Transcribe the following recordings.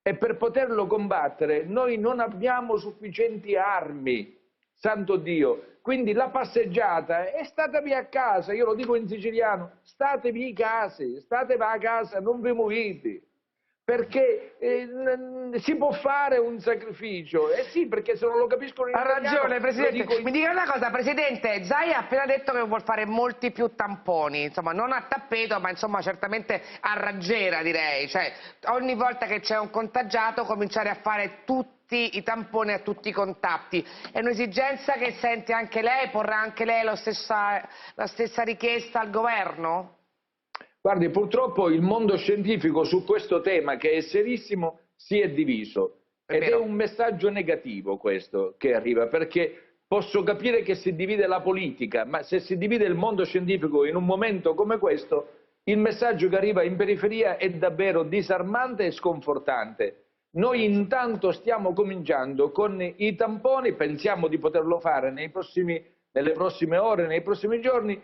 e per poterlo combattere noi non abbiamo sufficienti armi, santo Dio. Quindi la passeggiata è statevi a casa, io lo dico in siciliano, statevi in casa, statevi a casa, non vi muovete. Perché si può fare un sacrificio, sì, perché se non lo capiscono in Ha italiano ragione, lo Presidente. dico in... Mi dica una cosa, Presidente, Zaia ha appena detto che vuol fare molti più tamponi, insomma non a tappeto, ma insomma certamente a raggiera, direi, cioè ogni volta che c'è un contagiato cominciare a fare tutti i tamponi a tutti i contatti. È un'esigenza che sente anche lei, porrà anche lei la stessa richiesta al governo? Guardi, purtroppo il mondo scientifico su questo tema, che è serissimo, si è diviso. È Ed è vero. un messaggio negativo questo che arriva, perché posso capire che si divide la politica, ma se si divide il mondo scientifico in un momento come questo, il messaggio che arriva in periferia è davvero disarmante e sconfortante. Noi intanto stiamo cominciando con i tamponi, pensiamo di poterlo fare nelle prossime ore, nei prossimi giorni,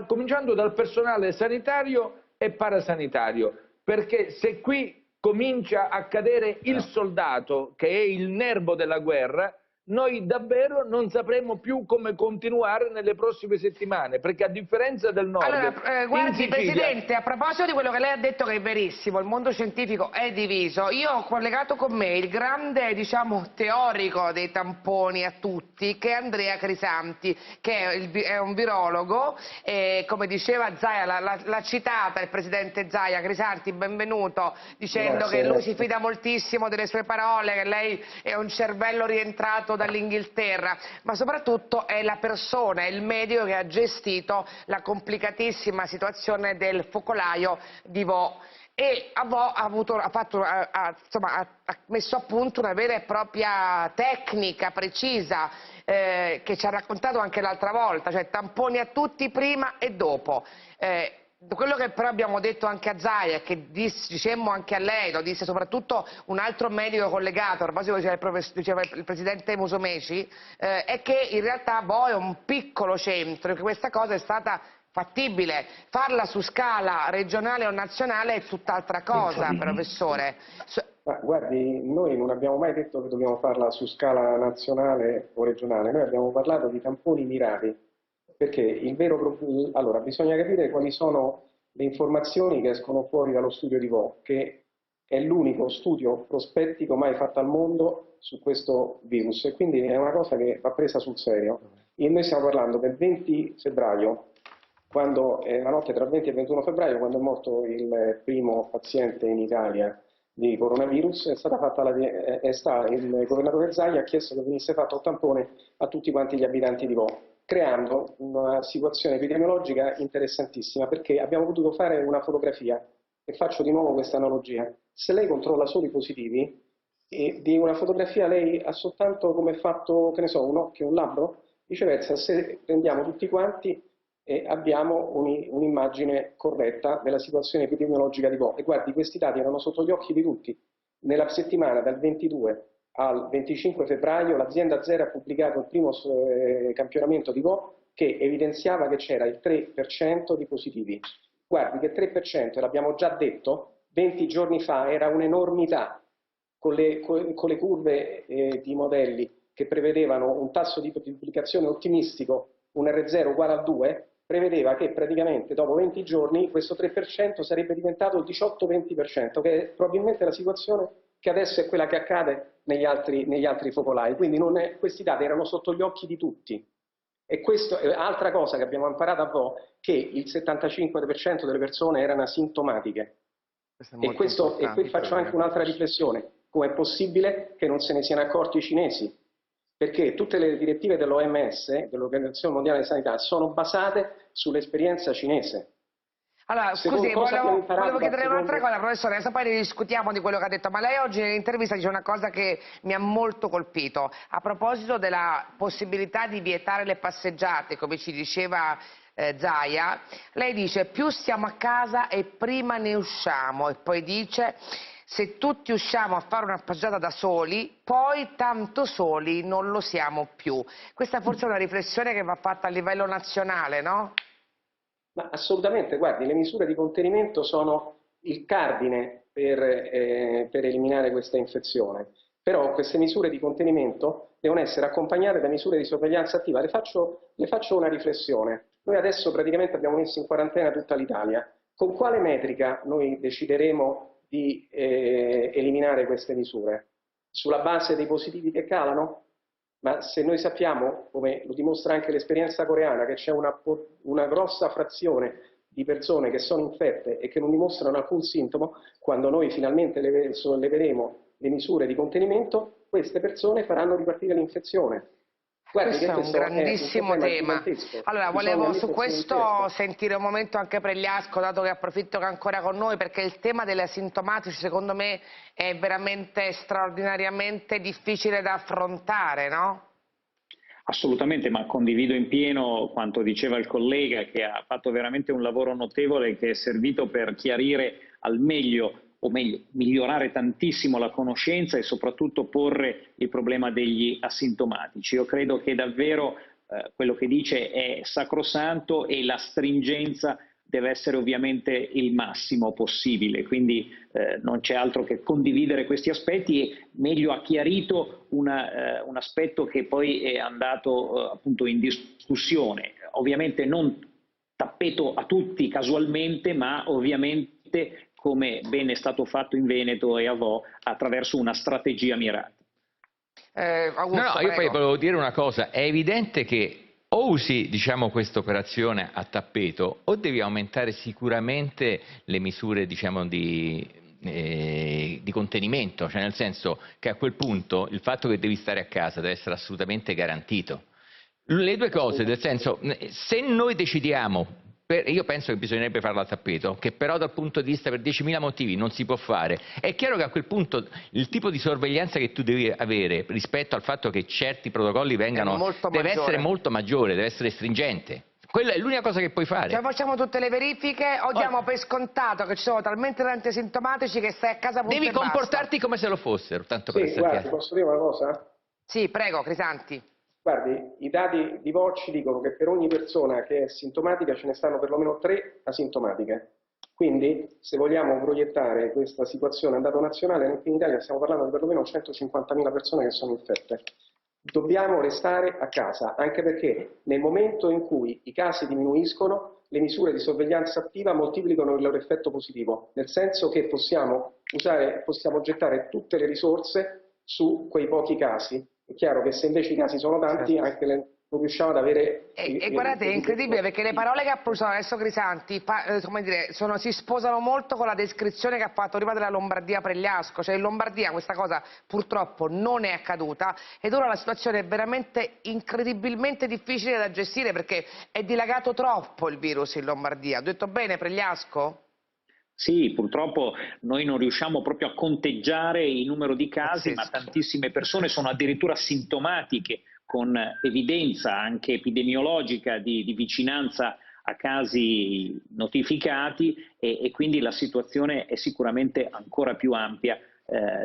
cominciando dal personale sanitario e parasanitario, perché se qui comincia a cadere il soldato, che è il nervo della guerra, noi davvero non sapremo più come continuare nelle prossime settimane, perché a differenza del nord, Allora, in guardi Sicilia... Presidente, a proposito di quello che lei ha detto che è verissimo, il mondo scientifico è diviso, io ho collegato con me il grande, diciamo, teorico dei tamponi a tutti, che è Andrea Crisanti, che è un virologo, e come diceva Zaia, l'ha citata il Presidente Zaia, Crisanti, benvenuto, dicendo che lui si fida moltissimo delle sue parole, che lei è un cervello rientrato dall'Inghilterra, ma soprattutto è la persona, è il medico che ha gestito la complicatissima situazione del focolaio di Vo. E a Vo ha messo a punto una vera e propria tecnica precisa che ci ha raccontato anche l'altra volta, cioè tamponi a tutti prima e dopo. Quello che però abbiamo detto anche a Zaia, che dicemmo anche a lei, lo disse soprattutto un altro medico collegato, a proposito diceva il Presidente Musumeci, è che in realtà Vo è un piccolo centro e che questa cosa è stata fattibile. Farla su scala regionale o nazionale è tutt'altra cosa, professore. Ma guardi, noi non abbiamo mai detto che dobbiamo farla su scala nazionale o regionale, noi abbiamo parlato di tamponi mirati, perché il vero problema... Allora, bisogna capire quali sono le informazioni che escono fuori dallo studio di Vo, che è l'unico studio prospettico mai fatto al mondo su questo virus, e quindi è una cosa che va presa sul serio. E noi stiamo parlando del 20 febbraio, quando, la notte tra il 20 e il 21 febbraio, quando è morto il primo paziente in Italia di coronavirus, il governatore Zaia ha chiesto che venisse fatto un tampone a tutti quanti gli abitanti di Vo, creando una situazione epidemiologica interessantissima, perché abbiamo potuto fare una fotografia, e faccio di nuovo questa analogia. Se lei controlla solo i positivi, e di una fotografia lei ha soltanto come fatto, che ne so, un occhio, un labbro, viceversa se prendiamo tutti quanti abbiamo un'immagine corretta della situazione epidemiologica di Vo. E guardi, questi dati erano sotto gli occhi di tutti. Nella settimana dal 22 al 25 febbraio l'azienda Zero ha pubblicato il primo campionamento di Vo, che evidenziava che c'era il 3% di positivi. Guardi che 3%, l'abbiamo già detto, 20 giorni fa era un'enormità, con le curve di modelli che prevedevano un tasso di pubblicazione ottimistico, un R0 uguale a 2, prevedeva che praticamente dopo 20 giorni questo 3% sarebbe diventato il 18-20%, che è probabilmente la situazione che adesso è quella che accade negli altri focolai. Quindi questi dati erano sotto gli occhi di tutti. E questa è altra cosa che abbiamo imparato a Vo', che il 75% delle persone erano asintomatiche. E qui faccio anche un'altra riflessione. Com'è possibile che non se ne siano accorti i cinesi? Perché tutte le direttive dell'OMS, dell'Organizzazione Mondiale della Sanità, sono basate sull'esperienza cinese. Allora, scusi, volevo chiedere un'altra cosa, professore, adesso poi discutiamo di quello che ha detto, ma lei oggi nell'intervista dice una cosa che mi ha molto colpito, a proposito della possibilità di vietare le passeggiate, come ci diceva Zaia, lei dice più stiamo a casa e prima ne usciamo, e poi dice se tutti usciamo a fare una passeggiata da soli, poi tanto soli non lo siamo più. Questa forse è una riflessione che va fatta a livello nazionale, no? Ma assolutamente, guardi, le misure di contenimento sono il cardine per eliminare questa infezione. Però queste misure di contenimento devono essere accompagnate da misure di sorveglianza attiva. Le faccio una riflessione. Noi adesso praticamente abbiamo messo in quarantena tutta l'Italia. Con quale metrica noi decideremo di eliminare queste misure? Sulla base dei positivi che calano? Ma se noi sappiamo, come lo dimostra anche l'esperienza coreana, che c'è una grossa frazione di persone che sono infette e che non dimostrano alcun sintomo, quando noi finalmente solleveremo le misure di contenimento, queste persone faranno ripartire l'infezione. Guardi questo che è un grandissimo tema. Allora, volevo su questo sentire un momento anche Pregliasco, dato che approfitto che è ancora con noi, perché il tema degli asintomatici secondo me è veramente straordinariamente difficile da affrontare, no? Assolutamente, ma condivido in pieno quanto diceva il collega, che ha fatto veramente un lavoro notevole che è servito per chiarire al meglio, o meglio, migliorare tantissimo la conoscenza e soprattutto porre il problema degli asintomatici. Io credo che davvero quello che dice è sacrosanto e la stringenza deve essere ovviamente il massimo possibile, quindi non c'è altro che condividere questi aspetti, e meglio ha chiarito un aspetto che poi è andato appunto in discussione, ovviamente non tappeto a tutti casualmente, ma ovviamente come bene è stato fatto in Veneto e a Vo, attraverso una strategia mirata. Augusto, Io poi volevo dire una cosa, è evidente che o usi, diciamo, questa operazione a tappeto, o devi aumentare sicuramente le misure, diciamo, di contenimento, cioè nel senso che a quel punto il fatto che devi stare a casa deve essere assolutamente garantito. Le due cose, nel senso, se noi decidiamo, io penso che bisognerebbe farlo a tappeto, che però dal punto di vista per 10.000 motivi non si può fare, è chiaro che a quel punto il tipo di sorveglianza che tu devi avere rispetto al fatto che certi protocolli vengano deve essere molto maggiore, deve essere stringente. Quella è l'unica cosa che puoi fare. Cioè facciamo tutte le verifiche o diamo per scontato che ci sono talmente tanti asintomatici che stai a casa punto Devi comportarti come se lo fossero, tanto per essere guardi, chiaro. posso dire una cosa? Sì, prego, Crisanti. Guardi, i dati di Vo ci dicono che per ogni persona che è sintomatica ce ne stanno perlomeno 3 asintomatiche. Quindi, se vogliamo proiettare questa situazione a dato nazionale, noi qui in Italia stiamo parlando di perlomeno 150.000 persone che sono infette. Dobbiamo restare a casa, anche perché nel momento in cui i casi diminuiscono, le misure di sorveglianza attiva moltiplicano il loro effetto positivo, nel senso che possiamo gettare tutte le risorse su quei pochi casi. È chiaro che se invece i casi sono tanti, anche non riusciamo ad avere... E guardate, è incredibile perché le parole che ha usato adesso Crisanti come dire, si sposano molto con la descrizione che ha fatto prima della Lombardia Pregliasco, cioè in Lombardia questa cosa purtroppo non è accaduta ed ora la situazione è veramente incredibilmente difficile da gestire perché è dilagato troppo il virus in Lombardia. Ho detto bene Pregliasco? Sì, purtroppo noi non riusciamo proprio a conteggiare il numero di casi, ma tantissime persone sono addirittura sintomatiche, con evidenza anche epidemiologica di vicinanza a casi notificati e quindi la situazione è sicuramente ancora più ampia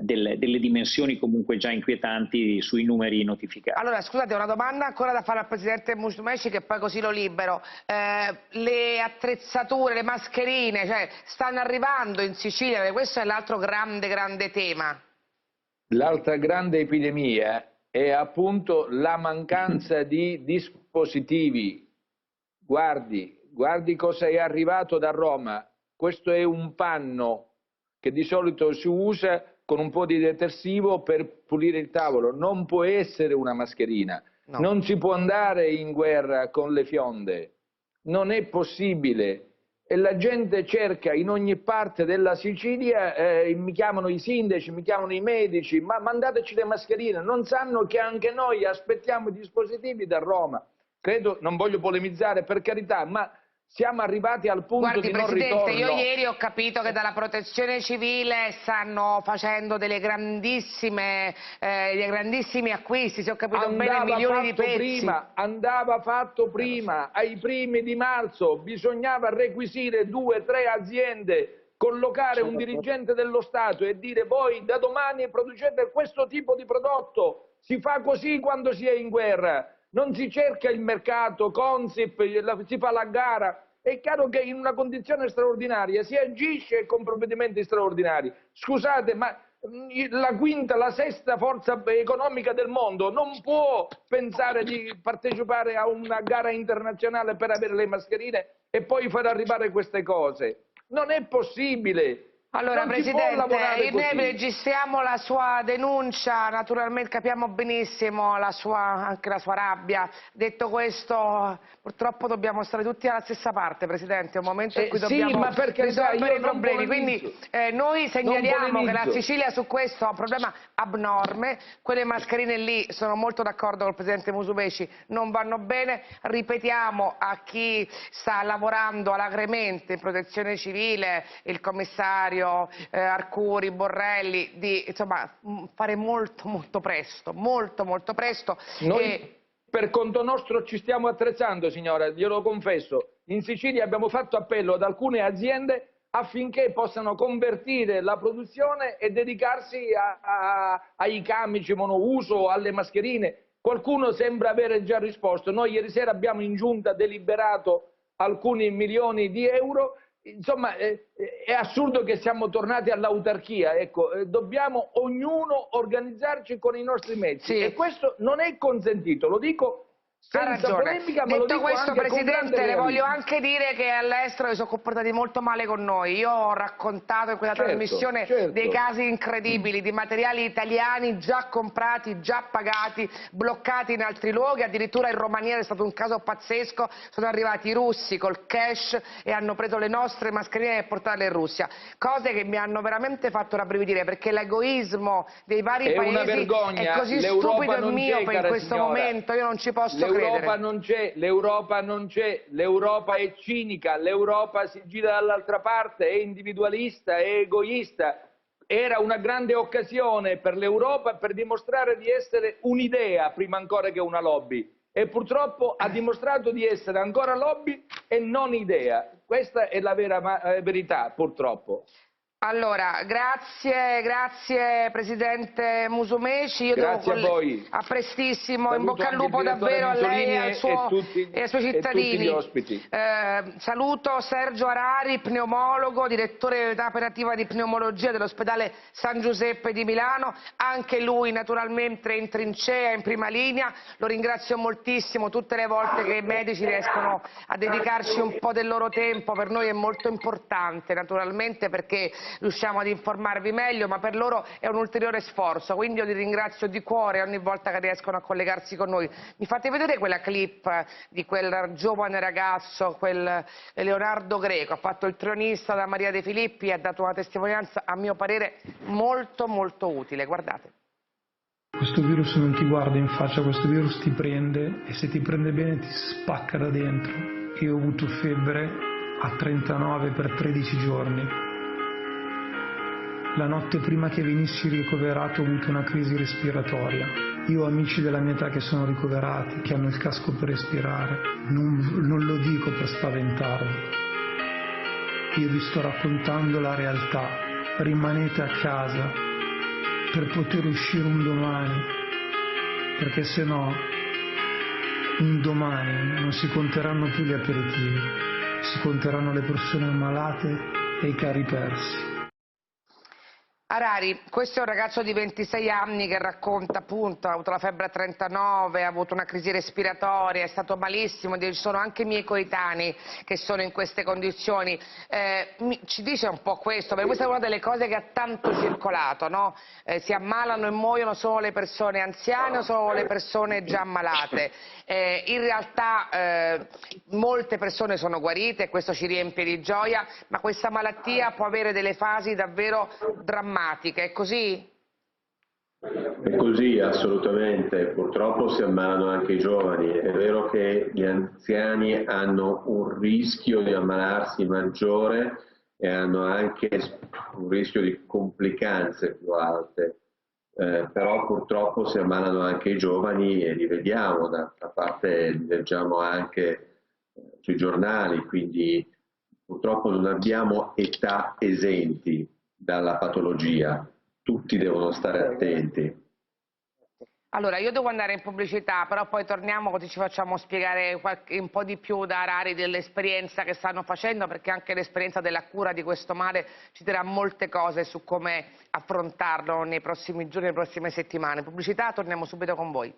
delle dimensioni comunque già inquietanti sui numeri notificati. Allora, scusate, una domanda ancora da fare al Presidente Musumeci che poi così lo libero. Le attrezzature, le mascherine, cioè, stanno arrivando in Sicilia, questo è l'altro grande tema. L'altra grande epidemia è appunto la mancanza di dispositivi. Guardi cosa è arrivato da Roma. Questo è un panno che di solito si usa con un po' di detersivo per pulire il tavolo. Non può essere una mascherina. No. Non si può andare in guerra con le fionde. Non è possibile. E la gente cerca in ogni parte della Sicilia, mi chiamano i sindaci, mi chiamano i medici, ma mandateci le mascherine. Non sanno che anche noi aspettiamo i dispositivi da Roma. Credo, non voglio polemizzare per carità, ma siamo arrivati al punto di non ritorno. Presidente, io ieri ho capito che dalla Protezione Civile stanno facendo dei grandissimi acquisti, se ho capito bene, milioni di pezzi. Andava fatto prima, ai primi di marzo bisognava requisire 2 o 3 aziende, collocare un dirigente dello Stato e dire voi da domani producete questo tipo di prodotto, si fa così quando si è in guerra. Non si cerca il mercato, Consip, si fa la gara È chiaro che in una condizione straordinaria si agisce con provvedimenti straordinari. Scusate, ma la quinta, la sesta forza economica del mondo non può pensare di partecipare a una gara internazionale per avere le mascherine e poi far arrivare queste cose. Non è possibile. Allora, Non si può Presidente, lavorare noi così. registriamo la sua denuncia, naturalmente capiamo benissimo anche la sua rabbia. Detto questo, purtroppo dobbiamo stare tutti alla stessa parte, Presidente, è un momento in cui dobbiamo ma per carità, risolvere io i non problemi. polemizzo. Quindi noi segnaliamo che la polemizzo. Sicilia su questo ha un problema abnorme, quelle mascherine lì, sono molto d'accordo con il Presidente Musumeci, non vanno bene. Ripetiamo a chi sta lavorando alacremente in protezione civile, il commissario Arcuri, Borrelli, di insomma fare molto presto, molto presto. Noi per conto nostro ci stiamo attrezzando, signora, glielo confesso. In Sicilia abbiamo fatto appello ad alcune aziende affinché possano convertire la produzione e dedicarsi ai camici monouso, alle mascherine. Qualcuno sembra avere già risposto. Noi ieri sera abbiamo in giunta deliberato alcuni milioni di euro. Insomma, è assurdo che siamo tornati all'autarchia, ecco, dobbiamo ognuno organizzarci con i nostri mezzi, sì. E questo non è consentito, lo dico senza polemica, ma lo Detto dico questo, anche con grande Presidente, le voglio realismo. anche dire che all'estero si sono comportati molto male con noi. Io ho raccontato in quella trasmissione dei casi incredibili di materiali italiani già comprati, già pagati, bloccati in altri luoghi. Addirittura in Romania è stato un caso pazzesco, sono arrivati i russi col cash e hanno preso le nostre mascherine e portarle in Russia. Cose che mi hanno veramente fatto rabbrividire, perché l'egoismo dei vari paesi una vergogna. è così stupido e miope in questo momento, io non ci posso credere. L'Europa non c'è, l'Europa è cinica, l'Europa si gira dall'altra parte, è individualista, è egoista. Era una grande occasione per l'Europa per dimostrare di essere un'idea prima ancora che una lobby. E purtroppo ha dimostrato di essere ancora lobby e non idea. Questa è la vera verità, purtroppo. Allora, grazie Presidente Musumeci, io grazie a voi. A prestissimo, Saluto in bocca al lupo davvero a lei e ai suoi cittadini. E tutti gli ospiti. Saluto Sergio Arari, pneumologo, direttore dell'unità operativa di pneumologia dell'ospedale San Giuseppe di Milano, anche lui naturalmente in trincea, in prima linea, lo ringrazio moltissimo tutte le volte che i medici riescono a dedicarci un po' del loro tempo, per noi è molto importante naturalmente perché riusciamo ad informarvi meglio, ma per loro è un ulteriore sforzo, quindi io li ringrazio di cuore ogni volta che riescono a collegarsi con noi. Mi fate vedere quella clip di quel giovane ragazzo, quel Leonardo Greco, ha fatto il tronista da Maria De Filippi e ha dato una testimonianza a mio parere molto utile, guardate. Questo virus non ti guarda in faccia, questo virus ti prende e se ti prende bene ti spacca da dentro. Io ho avuto febbre a 39 per 13 giorni. La notte prima che venissi ricoverato ho avuto una crisi respiratoria. Io ho amici della mia età che sono ricoverati, che hanno il casco per respirare. Non lo dico per spaventarvi. Io vi sto raccontando la realtà. Rimanete a casa per poter uscire un domani, perché se no un domani non si conteranno più gli aperitivi, si conteranno le persone ammalate e i cari persi. Arari, questo è un ragazzo di 26 anni che racconta appunto, ha avuto la febbre a 39, ha avuto una crisi respiratoria, è stato malissimo, ci sono anche i miei coetanei che sono in queste condizioni. Ci dice un po' questo, perché questa è una delle cose che ha tanto circolato, no? Si ammalano e muoiono solo le persone anziane o solo le persone già ammalate. In realtà molte persone sono guarite e questo ci riempie di gioia, ma questa malattia può avere delle fasi davvero drammatiche. È così? È così, assolutamente. Purtroppo si ammalano anche i giovani. È vero che gli anziani hanno un rischio di ammalarsi maggiore e hanno anche un rischio di complicanze più alte, però purtroppo si ammalano anche i giovani e li vediamo, d'altra parte li leggiamo anche sui giornali, quindi purtroppo non abbiamo età esenti dalla patologia, tutti devono stare attenti. Allora, io devo andare in pubblicità, però poi torniamo così ci facciamo spiegare un po' di più da Rari dell'esperienza che stanno facendo, perché anche l'esperienza della cura di questo male ci dirà molte cose su come affrontarlo nei prossimi giorni, nelle prossime settimane. Pubblicità, torniamo subito con voi.